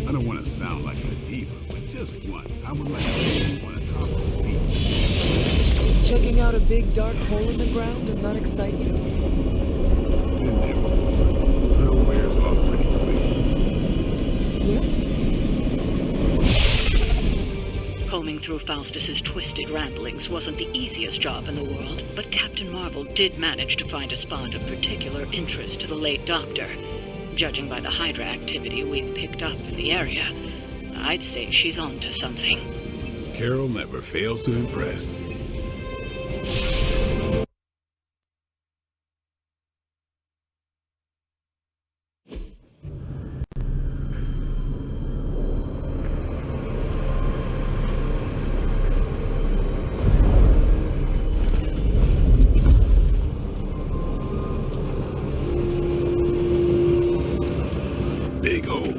I don't want to sound like a diva, but just once, I would like to visit on a tropical beach. Checking out a big dark hole in the ground does not excite you? Been there before. The thrill wears off pretty quick. Yes? Combing through Faustus's twisted ramblings wasn't the easiest job in the world, but Captain Marvel did manage to find a spot of particular interest to the late Doctor. Judging by the Hydra activity we've picked up in the area, I'd say she's on to something. Carol never fails to impress. Big hole.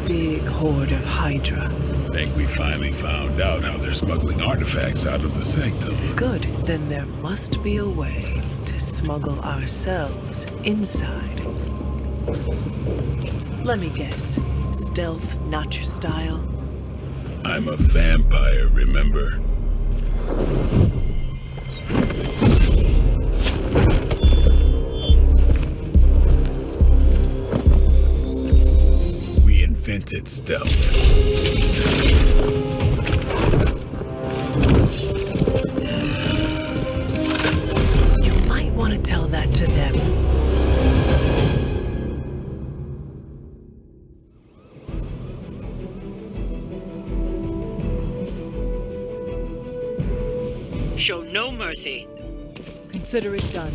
Big horde of Hydra. Think we finally found out how they're smuggling artifacts out of the sanctum. Good, then there must be a way to smuggle ourselves inside. Let me guess. Stealth, not your style? I'm a vampire, remember? We invented stealth. You might want to tell that to them. Show no mercy. Consider it done.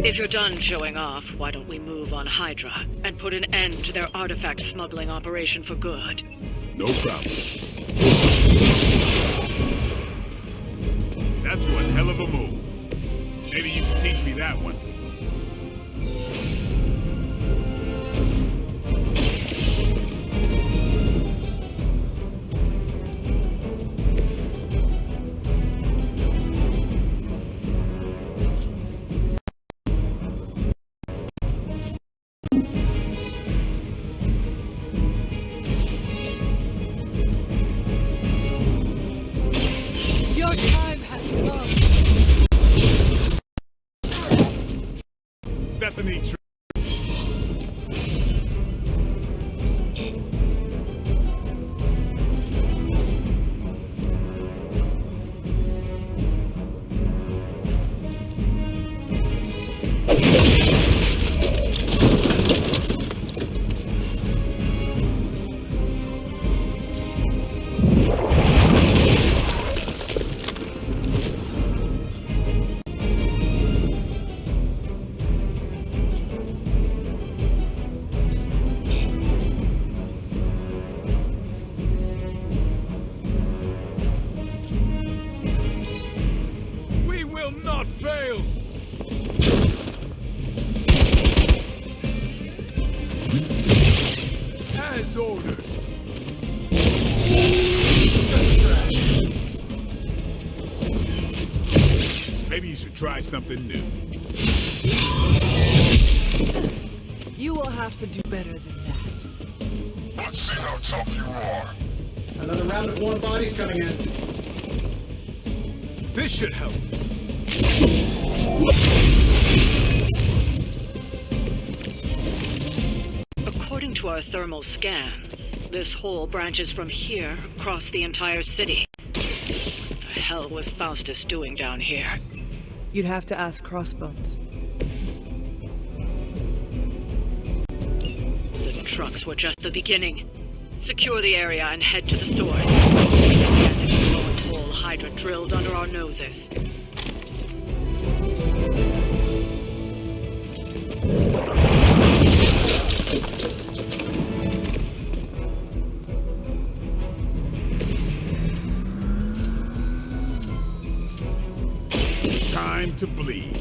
If you're done showing off, why don't we move on Hydra and put an end to their artifact smuggling operation for good? No problem. That's one hell of a move. Maybe you should teach me that one. Your time has come. That's a neat trick. We will not fail! As ordered. Maybe you should try something new. You will have to do better than that. Let's see how tough you are. Another round of warm bodies coming in. This should help. According to our thermal scans, this hole branches from here across the entire city. What the hell was Faustus doing down here? You'd have to ask Crossbones. The trucks were just the beginning. Secure the area and head to the source. Gigantic glowing hole Hydra drilled under our noses. to bleed.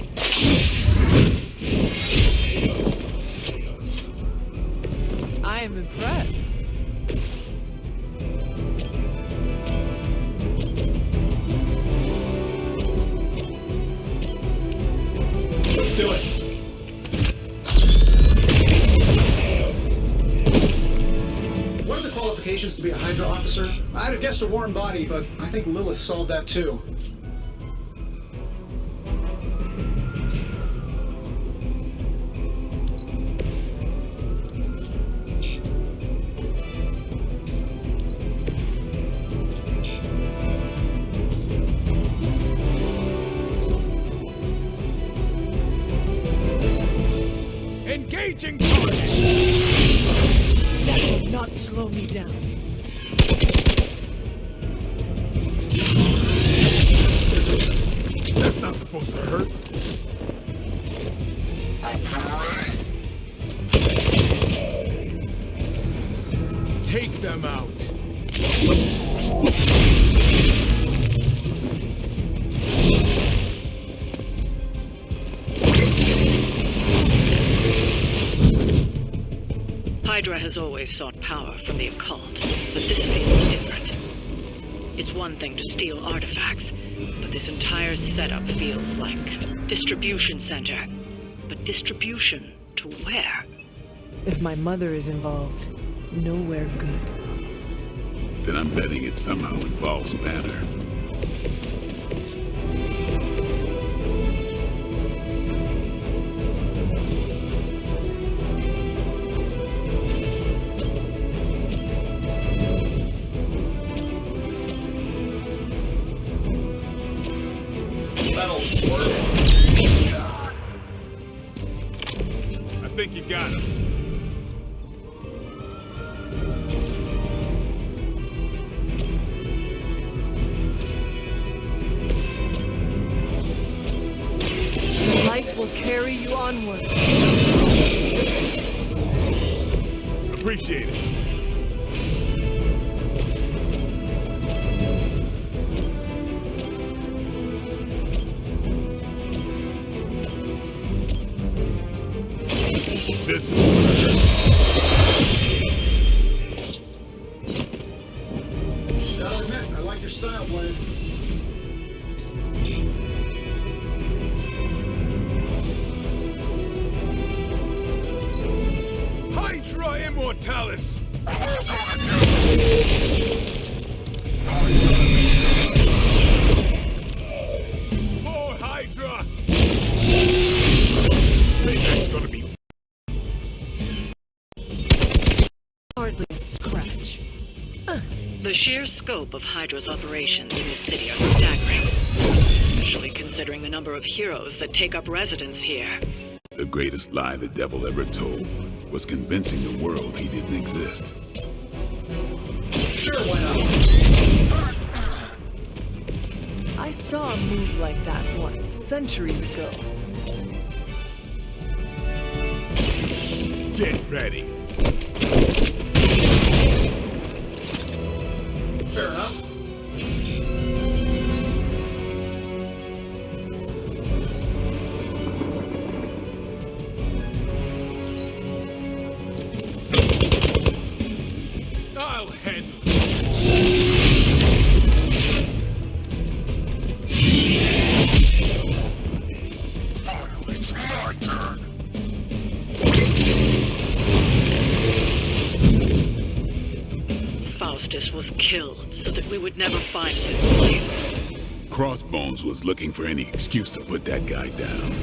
I am impressed. Let's do it. What are the qualifications to be a Hydra officer? I'd have guessed a warm body, but I think Lilith solved that too. Engaging target! That will not slow me down. That's not supposed to hurt. Take them out. Hydra has always sought power from the occult, but this feels different. It's one thing to steal artifacts, but this entire setup feels like a distribution center. But distribution to where? If my mother is involved, nowhere good. Then I'm betting it somehow involves matter. That'll work. I think you got him. The light will carry you onward. Appreciate it. This is Gotta admit, I like your style, Blade. Hydra Immortalis! For Hydra! That's gonna be Hardly a scratch. The sheer scope of Hydra's operations in this city are staggering, especially considering the number of heroes that take up residence here. the greatest lie the devil ever told was convincing the world he didn't exist. Sure, why not? I saw a move like that once, centuries ago. Get ready. Fair enough. I'll handle it. Finally, it's my turn. Faustus was killed so that we would never find his slave. Crossbones was looking for any excuse to put that guy down.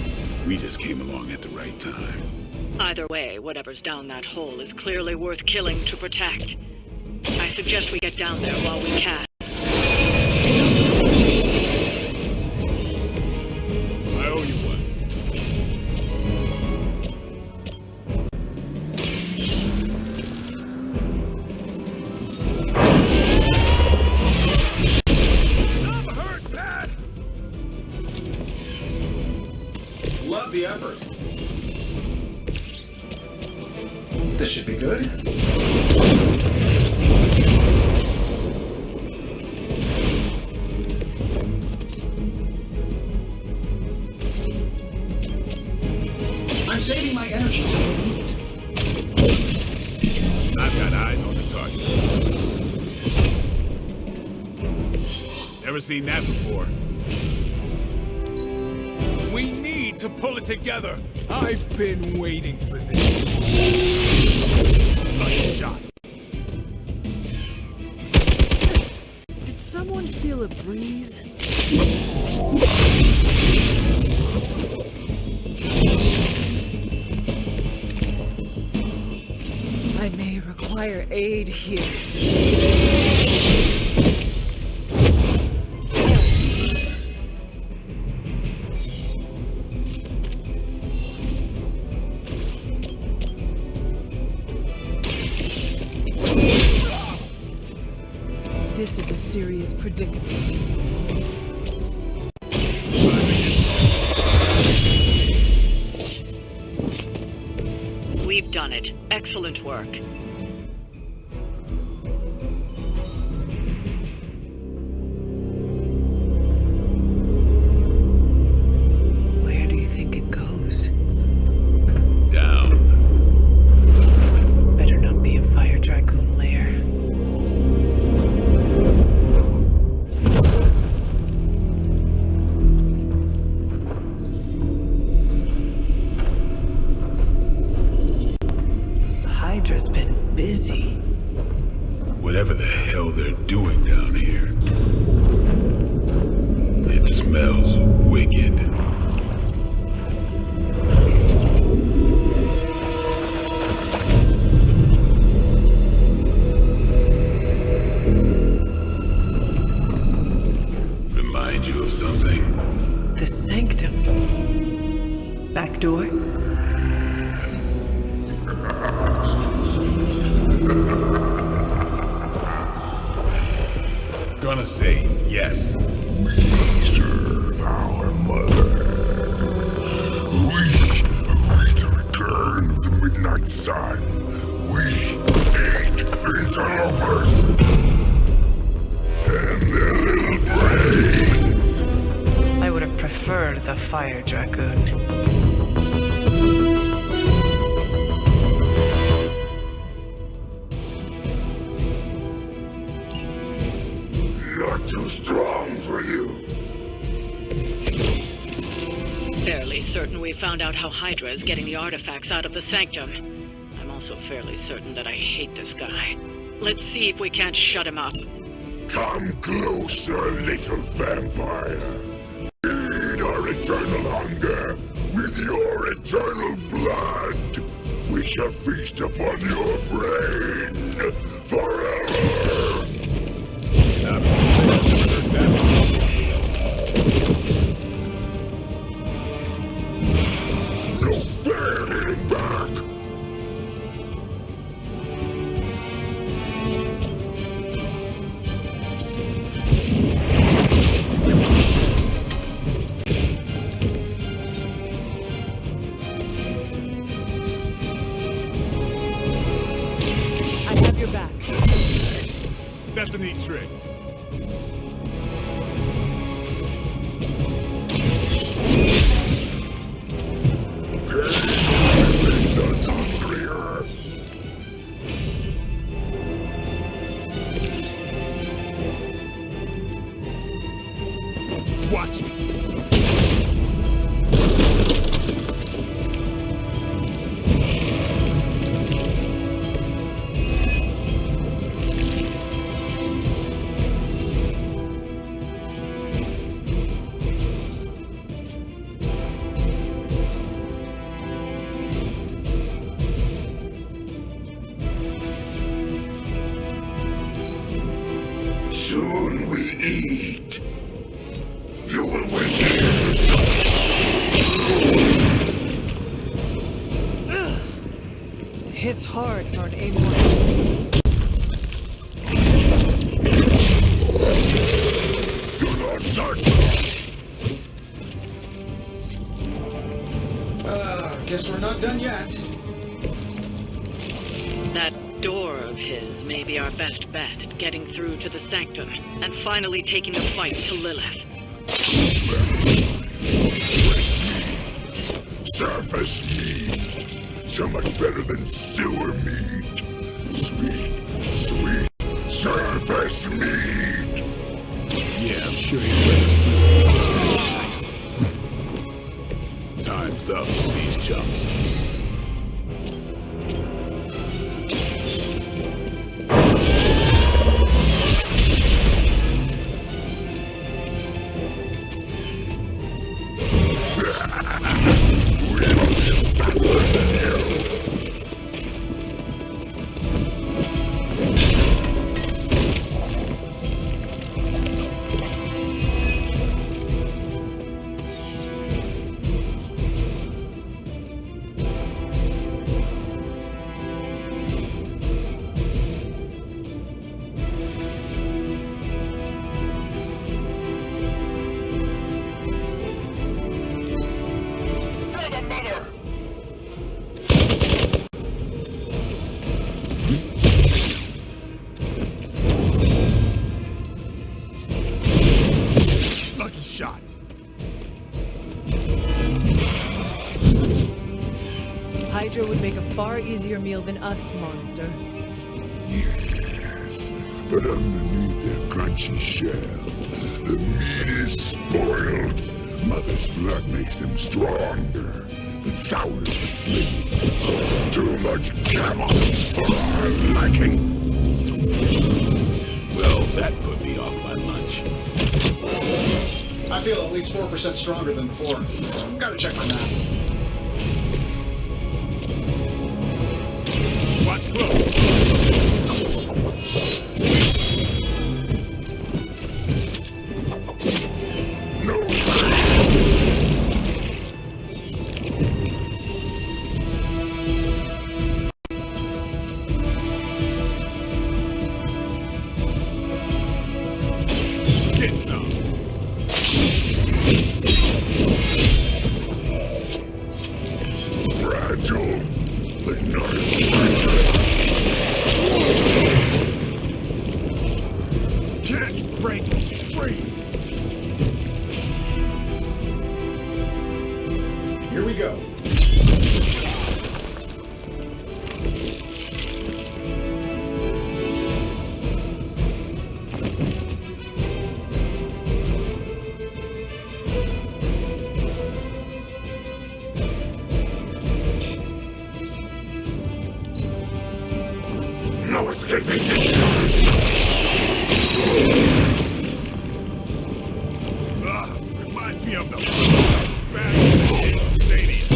We just came along at the right time. Either way, whatever's down that hole is clearly worth killing to protect. I suggest we get down there while we can. I owe you one. I'm hurt bad. Love the effort. This should be good. I'm saving my energy so I need it. I've got eyes on the target. Never seen that before. We need to pull it together. I've been waiting for this. Nice shot. Did someone feel a breeze? I may require aid here. This is a serious predicament. We've done it. Excellent work. Where do you think it goes? Down. Better not be a fire dragoon lair. Hydra's been busy. Whatever the hell they're doing down here. It smells wicked. Remind you of something? The sanctum. Back door? Gonna say yes. We serve our mother. We await the return of the midnight sun. We hate interlopers and their little brains. I would have preferred the fire dragoon. Not too strong for you. Fairly certain we found out how Hydra is getting the artifacts out of the sanctum. I'm also fairly certain that I hate this guy. Let's see if we can't shut him up. Come closer, little vampire. Feed our eternal hunger with your eternal blood. We shall feast upon your brain forever. No fair hitting back. I have your back. That's a neat trick. Makes us hungrier. Watch me. Soon we eat. You will win. Hits hard for an A1. Do not touch us. Guess we're not done yet. That door of his may be our best bet at getting through to the sanctum and finally taking the fight to Lilith. Surface meat. So much better than sewer meat. Sweet, sweet surface meat. Yeah, I'm sure you let us through. Time's up for these chumps. Lucky shot. Hydra would make a far easier meal than us, monster. Yes, but underneath their crunchy shell, the meat is spoiled. Mother's blood makes them stronger, but sour with flavor. Too much camel for our liking. Well, that put me off my lunch. I feel at least 4% stronger than before. Gotta check my math. Watch close. No, Get some. fragile, but not as Can't break free. Here we go. no escaping this time. Reminds me of the bad stadium.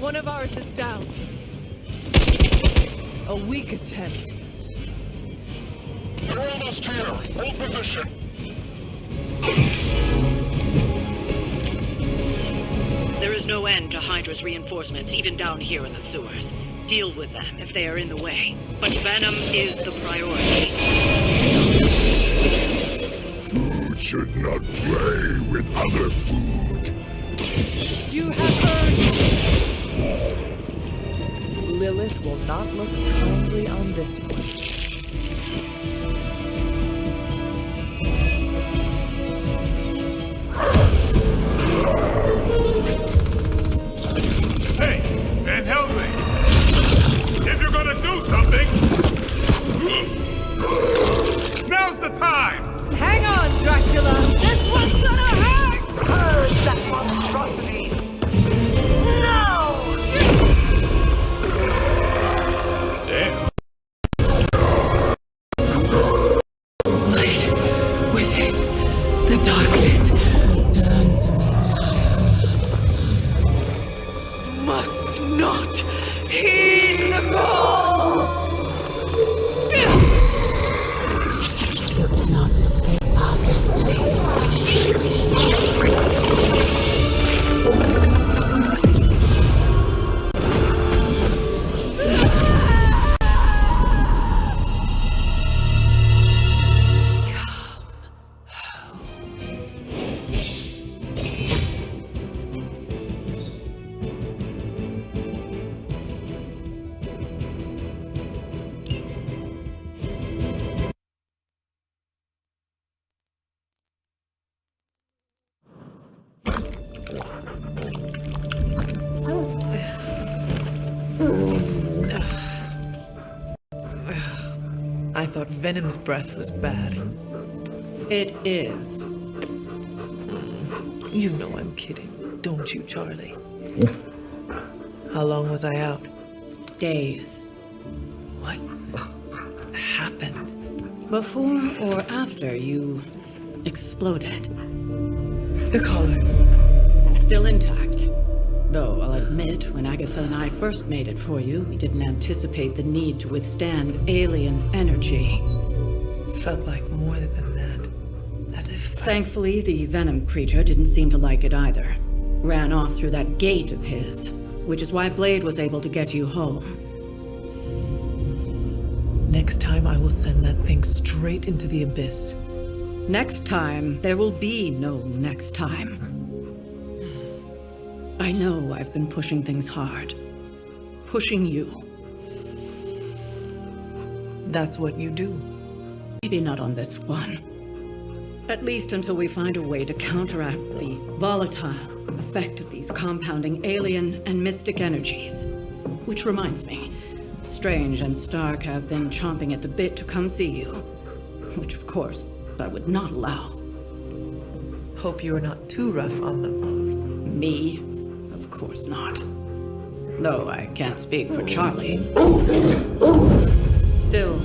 One of ours is down. A weak attempt. You're almost here. Hold position. There is no end to Hydra's reinforcements, even down here in the sewers. Deal with them if they are in the way. But venom is the priority. Food should not play with other food. You have heard. Lilith will not look kindly on this one. Hey, Van Helsing! If you're gonna do something, now's the time! Hang on, Dracula! This one's gonna hurt! Purge that monstrosity! No! Damn. Light within the darkness. Return to me, child. Must not heed the call. You cannot escape our destiny. I thought Venom's breath was bad. It is. You know I'm kidding, don't you, Charlie? How long was I out? Days. What happened? Before or after you exploded. The collar. Still intact. Though I'll admit, when Agatha and I first made it for you, we didn't anticipate the need to withstand alien energy. Felt like more than that. As if Thankfully, the venom creature didn't seem to like it either. Ran off through that gate of his, which is why Blade was able to get you home. Next time I will send that thing straight into the abyss. Next time, there will be no next time. I know I've been pushing things hard. Pushing you. That's what you do. Maybe not on this one. At least until we find a way to counteract the volatile effect of these compounding alien and mystic energies. Which reminds me, Strange and Stark have been chomping at the bit to come see you. Which, of course, I would not allow. Hope you are not too rough on them. Me? Of course not. Though I can't speak for Charlie. Still,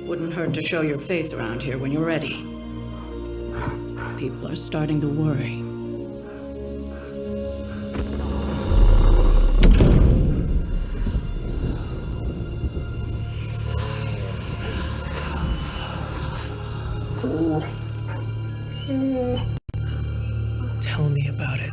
wouldn't hurt to show your face around here when you're ready. People are starting to worry. Tell me about it.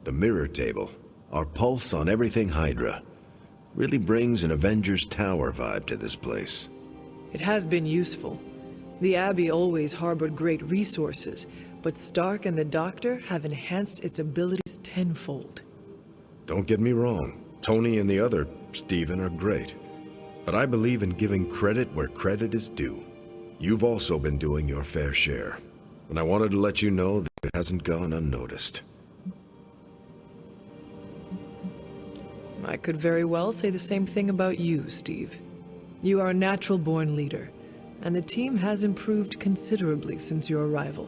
The mirror table, our pulse on everything Hydra, really brings an Avengers Tower vibe to this place. It has been useful. The Abbey always harbored great resources, but Stark and the Doctor have enhanced its abilities tenfold. Don't get me wrong, Tony and the other Stephen are great, but I believe in giving credit where credit is due. You've also been doing your fair share, and I wanted to let you know that it hasn't gone unnoticed. I could very well say the same thing about you, Steve. You are a natural-born leader, and the team has improved considerably since your arrival.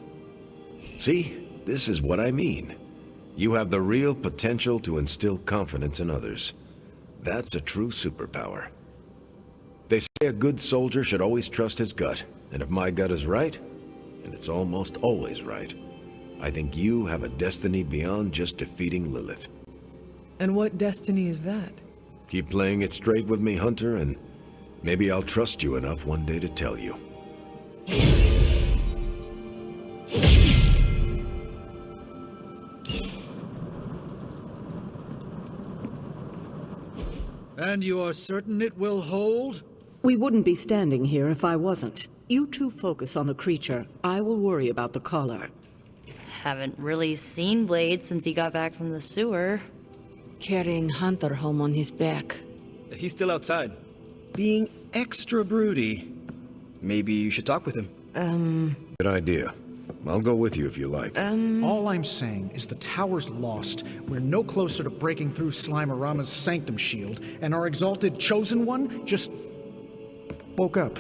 See, this is what I mean. You have the real potential to instill confidence in others. That's a true superpower. They say a good soldier should always trust his gut, and if my gut is right, and it's almost always right, I think you have a destiny beyond just defeating Lilith. And what destiny is that? Keep playing it straight with me, Hunter, and maybe I'll trust you enough one day to tell you. And you are certain it will hold? We wouldn't be standing here if I wasn't. You two focus on the creature. I will worry about the collar. Haven't really seen Blade since he got back from the sewer. Carrying Hunter home on his back. He's still outside. Being extra broody. Maybe you should talk with him. Good idea. I'll go with you if you like. All I'm saying is the tower's lost. We're no closer to breaking through Slimerama's sanctum shield, and our exalted chosen one just woke up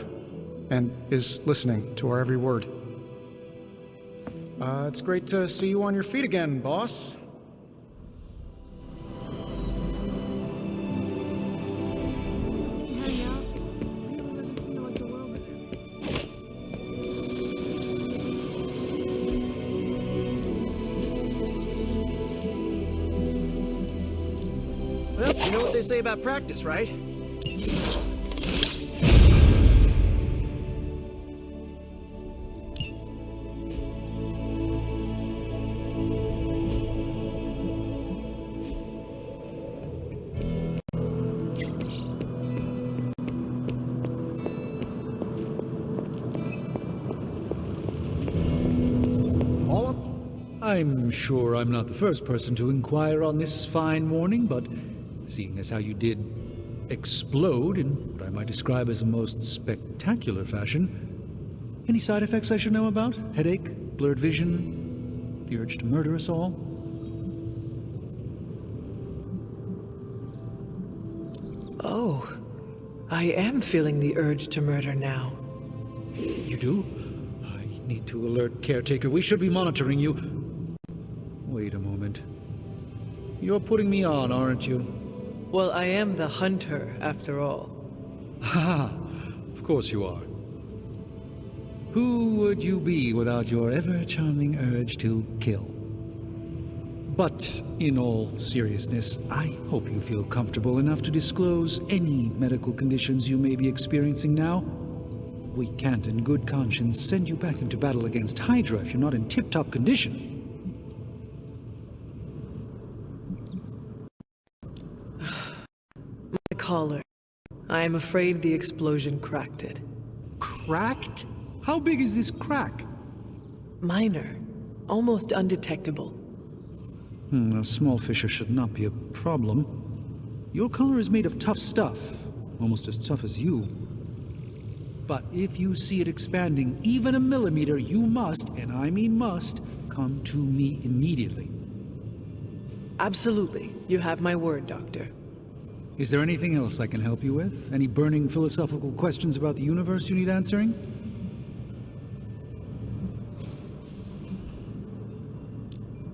and is listening to our every word. It's great to see you on your feet again, boss. Well, you know what they say about practice, right? I'm sure I'm not the first person to inquire on this fine morning, but seeing as how you did explode in what I might describe as a most spectacular fashion, any side effects I should know about? Headache, blurred vision, the urge to murder us all? Oh, I am feeling the urge to murder now. You do? I need to alert caretaker. We should be monitoring you. Wait a moment. You're putting me on, aren't you? Well, I am the hunter, after all. Ha! Of course you are. Who would you be without your ever-charming urge to kill? But, in all seriousness, I hope you feel comfortable enough to disclose any medical conditions you may be experiencing now. We can't in good conscience send you back into battle against Hydra if you're not in tip-top condition. My collar. I am afraid the explosion cracked it. Cracked? How big is this crack? Minor. Almost undetectable. A small fissure should not be a problem. Your collar is made of tough stuff, almost as tough as you. But if you see it expanding even a millimeter, you must, and I mean must, come to me immediately. Absolutely. You have my word, Doctor. Is there anything else I can help you with? Any burning philosophical questions about the universe you need answering?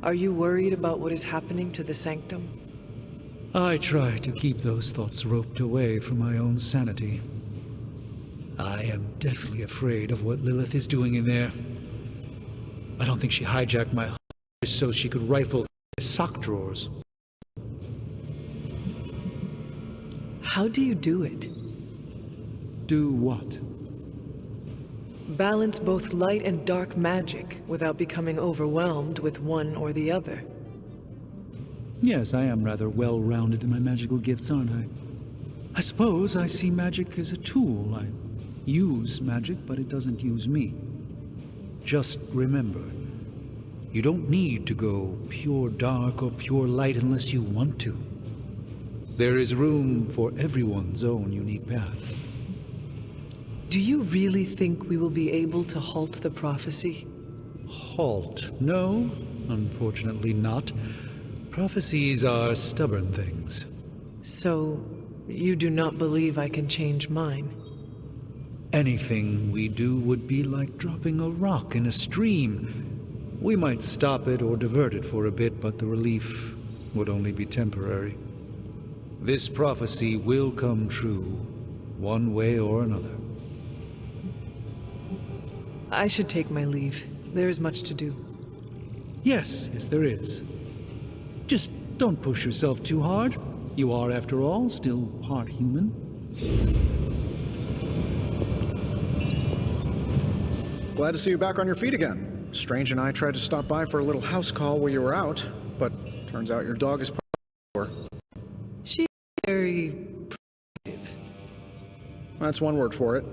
Are you worried about what is happening to the sanctum? I try to keep those thoughts roped away for my own sanity. I am deathly afraid of what Lilith is doing in there. I don't think she hijacked my heart so she could rifle the sock drawers. How do you do it? Do what? Balance both light and dark magic without becoming overwhelmed with one or the other. Yes, I am rather well-rounded in my magical gifts, aren't I? I suppose I see magic as a tool. I use magic, but it doesn't use me. Just remember, you don't need to go pure dark or pure light unless you want to. There is room for everyone's own unique path. Do you really think we will be able to halt the prophecy? Halt? No, unfortunately not. Prophecies are stubborn things. So, you do not believe I can change mine? Anything we do would be like dropping a rock in a stream. We might stop it or divert it for a bit, but the relief would only be temporary. This prophecy will come true, one way or another. I should take my leave. There is much to do. Yes, there is. Just don't push yourself too hard. You are, after all, still part human. Glad to see you back on your feet again. Strange and I tried to stop by for a little house call while you were out, but turns out your dog is part of the door. She's very protective. That's one word for it.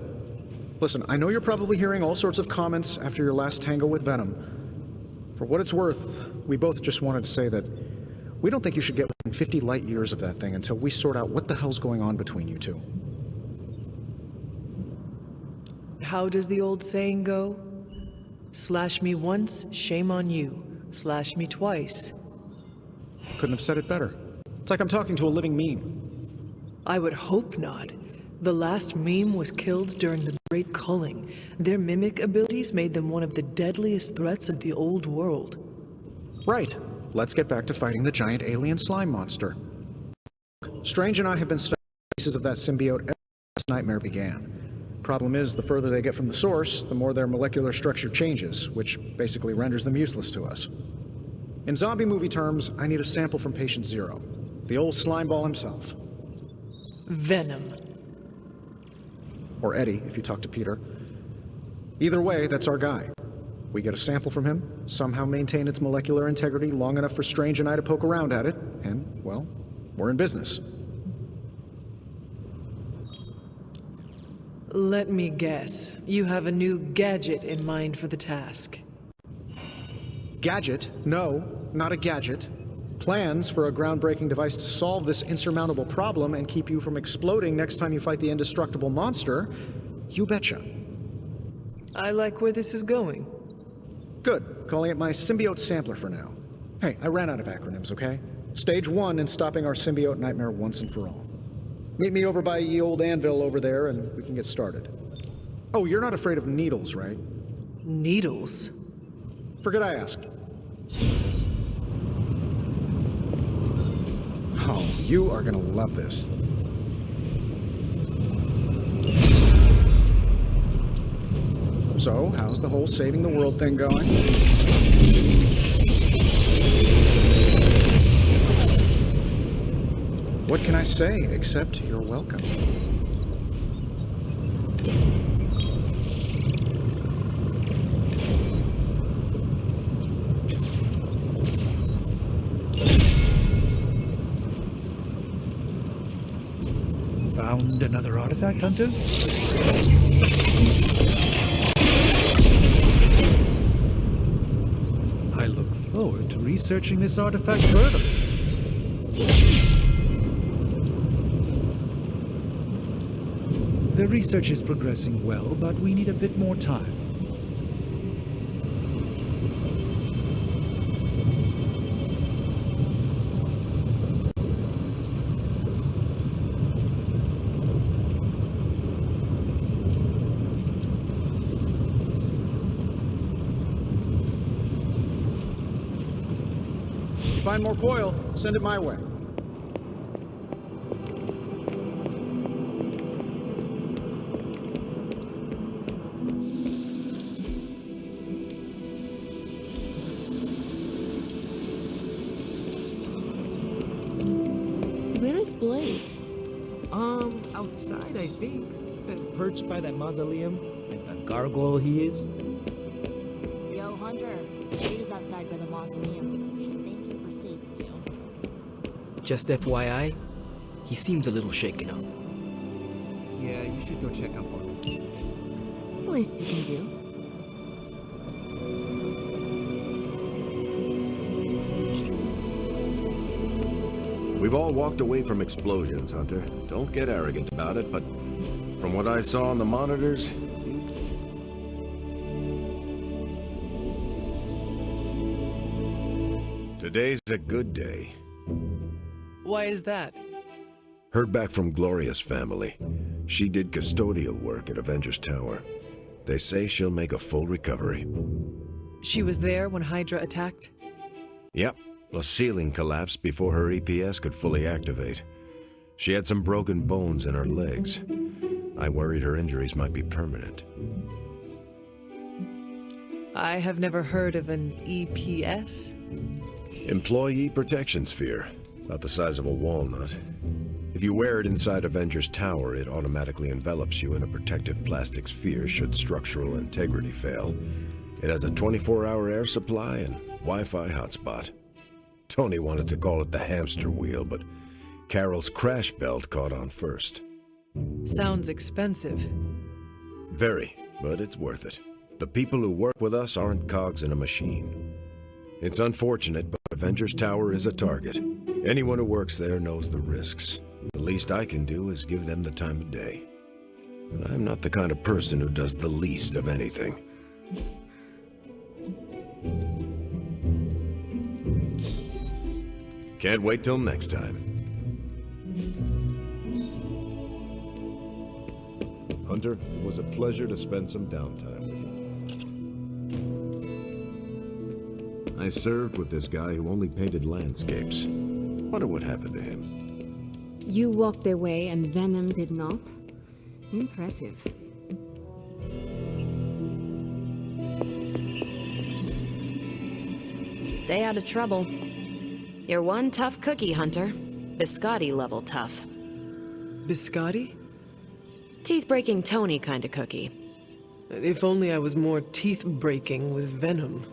Listen, I know you're probably hearing all sorts of comments after your last tango with Venom. For what it's worth, we both just wanted to say that we don't think you should get within 50 light years of that thing until we sort out what the hell's going on between you two. How does the old saying go? Slash me once, shame on you. Slash me twice. Couldn't have said it better. It's like I'm talking to a living meme. I would hope not. The last meme was killed during the Great Culling. Their mimic abilities made them one of the deadliest threats of the old world. Right. Let's get back to fighting the giant alien slime monster. Strange and I have been studying pieces of that symbiote ever since Nightmare began. Problem is, the further they get from the source, the more their molecular structure changes, which basically renders them useless to us. In zombie movie terms, I need a sample from Patient Zero, the old slime ball himself. Venom. Or Eddie, if you talk to Peter. Either way, that's our guy. We get a sample from him, somehow maintain its molecular integrity long enough for Strange and I to poke around at it, and, well, we're in business. Let me guess. You have a new gadget in mind for the task. Gadget? No, not a gadget. Plans for a groundbreaking device to solve this insurmountable problem and keep you from exploding next time you fight the indestructible monster? You betcha. I like where this is going. Good. Calling it my symbiote sampler for now. Hey, I ran out of acronyms, okay? Stage 1 in stopping our symbiote nightmare once and for all. Meet me over by ye old anvil over there and we can get started. Oh, you're not afraid of needles, right? Needles? Forget I asked. Oh, you are gonna love this. So, how's the whole saving the world thing going? What can I say except you're welcome? Found another artifact, Hunter? I look forward to researching this artifact further. The research is progressing well, but we need a bit more time. Find more coil, send it my way. Where is Blade? Outside, I think. Perched by that mausoleum, like the gargoyle he is. Yo, Hunter. Blade is outside by the mausoleum. Should thank you for saving you. Just FYI, he seems a little shaken up. Yeah, you should go check up on him. Least you can do. We've all walked away from explosions, Hunter. Don't get arrogant about it, but from what I saw on the monitors, today's a good day. Why is that? Heard back from Gloria's family. She did custodial work at Avengers Tower. They say she'll make a full recovery. She was there when Hydra attacked? Yep. A ceiling collapsed before her EPS could fully activate. She had some broken bones in her legs. I worried her injuries might be permanent. I have never heard of an EPS. Employee Protection Sphere, about the size of a walnut. If you wear it inside Avengers Tower, it automatically envelops you in a protective plastic sphere should structural integrity fail. It has a 24-hour air supply and Wi-Fi hotspot. Tony wanted to call it the hamster wheel, but Carol's crash belt caught on first. Sounds expensive. Very, but it's worth it. The people who work with us aren't cogs in a machine. It's unfortunate, but Avengers Tower is a target. Anyone who works there knows the risks. The least I can do is give them the time of day. But I'm not the kind of person who does the least of anything. Can't wait till next time. Hunter, it was a pleasure to spend some downtime with you. I served with this guy who only painted landscapes. Wonder what happened to him. You walked away and Venom did not? Impressive. Stay out of trouble. You're one tough cookie, Hunter. Biscotti level tough. Biscotti? Teeth-breaking Tony kind of cookie. If only I was more teeth-breaking with Venom.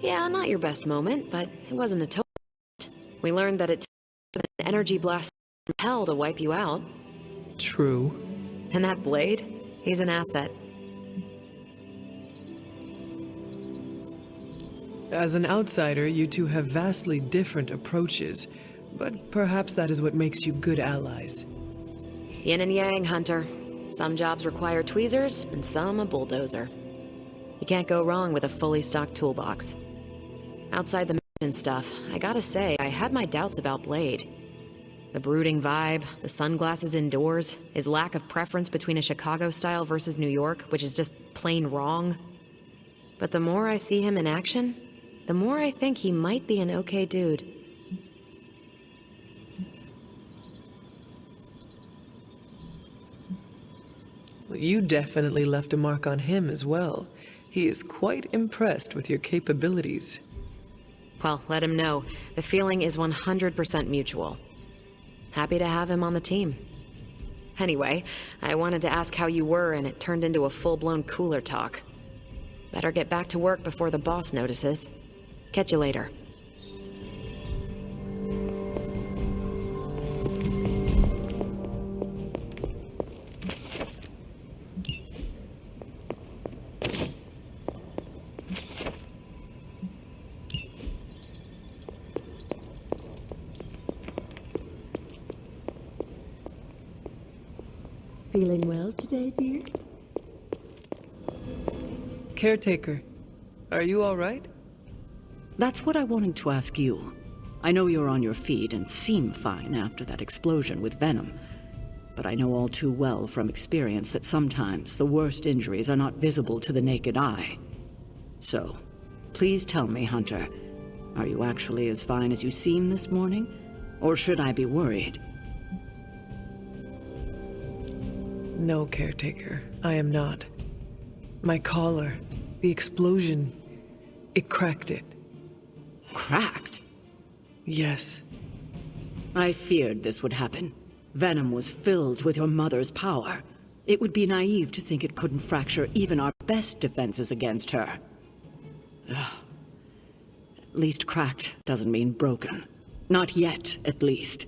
Yeah, not your best moment, but it wasn't a total. We learned that it takes an energy blast from hell to wipe you out. True. And that Blade? He's an asset. As an outsider, you two have vastly different approaches, but perhaps that is what makes you good allies. Yin and yang, Hunter. Some jobs require tweezers, and some a bulldozer. You can't go wrong with a fully stocked toolbox. Outside the mission stuff, I gotta say, I had my doubts about Blade. The brooding vibe, the sunglasses indoors, his lack of preference between a Chicago style versus New York, which is just plain wrong. But the more I see him in action, the more I think he might be an okay dude. Well, you definitely left a mark on him as well. He is quite impressed with your capabilities. Well, let him know. The feeling is 100% mutual. Happy to have him on the team. Anyway, I wanted to ask how you were, and it turned into a full-blown cooler talk. Better get back to work before the boss notices. Catch you later. Feeling well today, dear? Caretaker, are you all right? That's what I wanted to ask you. I know you're on your feet and seem fine after that explosion with Venom, but I know all too well from experience that sometimes the worst injuries are not visible to the naked eye. So, please tell me, Hunter, are you actually as fine as you seem this morning? Or should I be worried? No, Caretaker, I am not. My collar, the explosion, it cracked it. Cracked? Yes. I feared this would happen. Venom was filled with your mother's power. It would be naive to think it couldn't fracture even our best defenses against her. At least cracked doesn't mean broken. Not yet, at least.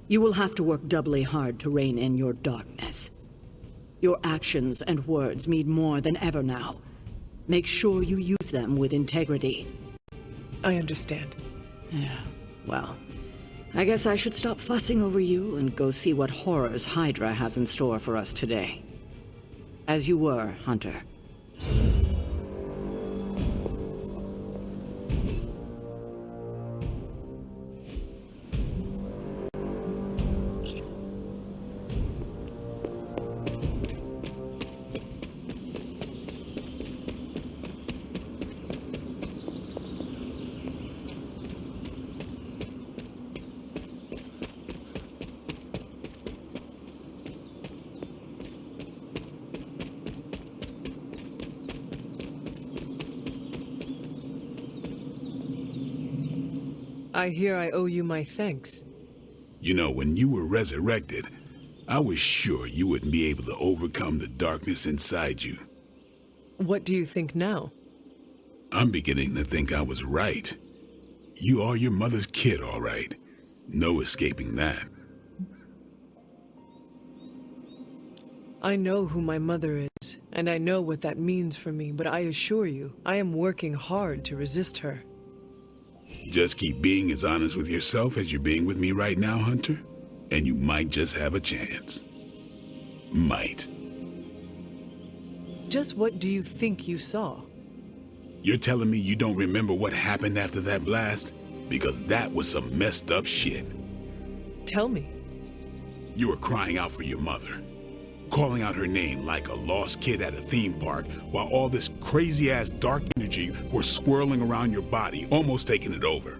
You will have to work doubly hard to rein in your darkness. Your actions and words mean more than ever now. Make sure you use them with integrity. I understand. Yeah, well, I guess I should stop fussing over you and go see what horrors Hydra has in store for us today. As you were, Hunter. I hear I owe you my thanks. You know, when you were resurrected, I was sure you wouldn't be able to overcome the darkness inside you. What do you think now? I'm beginning to think I was right. You are your mother's kid, all right. No escaping that. I know who my mother is, and I know what that means for me, but I assure you, I am working hard to resist her. Just keep being as honest with yourself as you're being with me right now, Hunter, and you might just have a chance. Might. Just what do you think you saw? You're telling me you don't remember what happened after that blast? Because that was some messed up shit. Tell me. You were crying out for your mother, calling out her name like a lost kid at a theme park, while all this crazy-ass dark energy was swirling around your body, almost taking it over.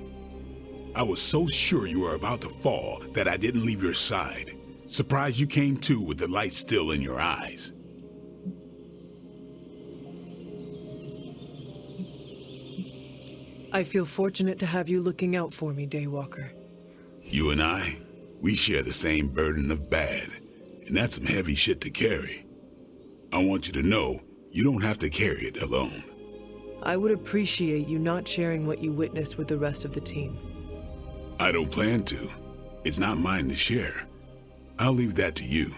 I was so sure you were about to fall that I didn't leave your side. Surprised you came to with the light still in your eyes. I feel fortunate to have you looking out for me, Daywalker. You and I, we share the same burden of bad. And that's some heavy shit to carry. I want you to know, you don't have to carry it alone. I would appreciate you not sharing what you witnessed with the rest of the team. I don't plan to. It's not mine to share. I'll leave that to you.